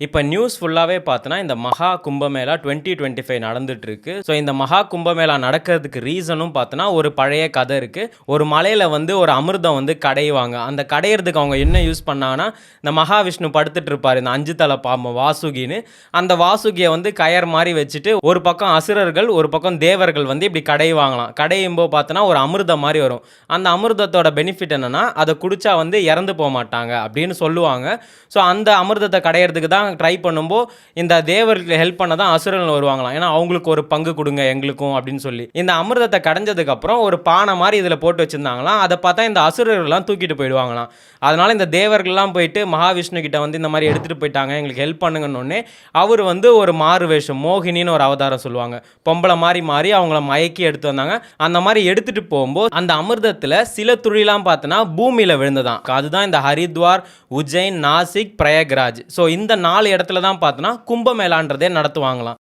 இப்போ நியூஸ் ஃபுல்லாவே பார்த்தோன்னா, இந்த மகா கும்பமேளா 2025 நடந்துட்டு இருக்கு. ஸோ இந்த மகா கும்பமேளா நடக்கிறதுக்கு ரீசனும் பார்த்தோன்னா, ஒரு பழைய கதை இருக்கு. ஒரு மலையில வந்து ஒரு அமிர்தம் வந்து கடைவாங்க. அந்த கடையிறதுக்கு அவங்க என்ன யூஸ் பண்ணாங்கன்னா, இந்த மகாவிஷ்ணு படுத்துட்டு இருப்பாரு. இந்த 5 தல பாம்பு வாசுகின்னு. அந்த வாசுகிய வந்து கயர் மாரி வச்சுட்டு, ஒரு பக்கம் அசுரர்கள், ஒரு பக்கம் தேவர்கள் வந்து இப்படி கடைவாங்களாம். கடையும்போது பார்த்தோன்னா, ஒரு அமிர்தம் மாரி வரும். அந்த அமிர்தத்தோட பெனிஃபிட் என்னன்னா, அத குடிச்சா வந்து இறந்து போமாட்டாங்க அப்படின்னு சொல்லுவாங்க. ஸோ அந்த அமிர்தத்த கடையறதுக்கு தான் ட்ரை பண்ணும்போது இந்த தேவர்களுக்கு ஹெல்ப் பண்ண தான் அசுரர்கள் வருவாங்களாம். ஏன்னா அவங்களுக்கு ஒரு பங்கு கொடுங்க எங்களுக்கும் அப்படின்னு சொல்லி. இந்த அமிர்தத்தை கடைஞ்சதுக்கு அப்புறம் ஒரு பானை மாதிரி இதில் போட்டு வச்சிருந்தாங்களாம். அதை பார்த்தா இந்த அசுரர்கள்லாம் தூக்கிட்டு போயிடுவாங்களாம். அதனால இந்த தேவர்கள்லாம் போயிட்டு மகாவிஷ்ணு கிட்ட வந்து இந்த மாதிரி எடுத்துட்டு போயிட்டாங்க, எங்களுக்கு ஹெல்ப் பண்ணுங்கன்னு அவர் வந்து ஒரு மாறு வேஷம் மோகினின்னு ஒரு அவதாரம் சொல்லுவாங்க. பொம்பளை மாதிரி மாறி அவங்கள மயக்கி எடுத்து வந்தாங்க. அந்த மாதிரி எடுத்துட்டு போகும்போது அந்த அமிர்தத்தில் சில துளிலாம் பார்த்தோன்னா பூமியில் விழுந்ததான். அதுதான் இந்த ஹரித்வார், உஜ்ஜைன், நாசிக், பிரயாக்ராஜ். ஸோ இந்த 4 இடத்துல தான் பார்த்தோன்னா கும்பமேளான்றதே நடத்துவாங்களாம்.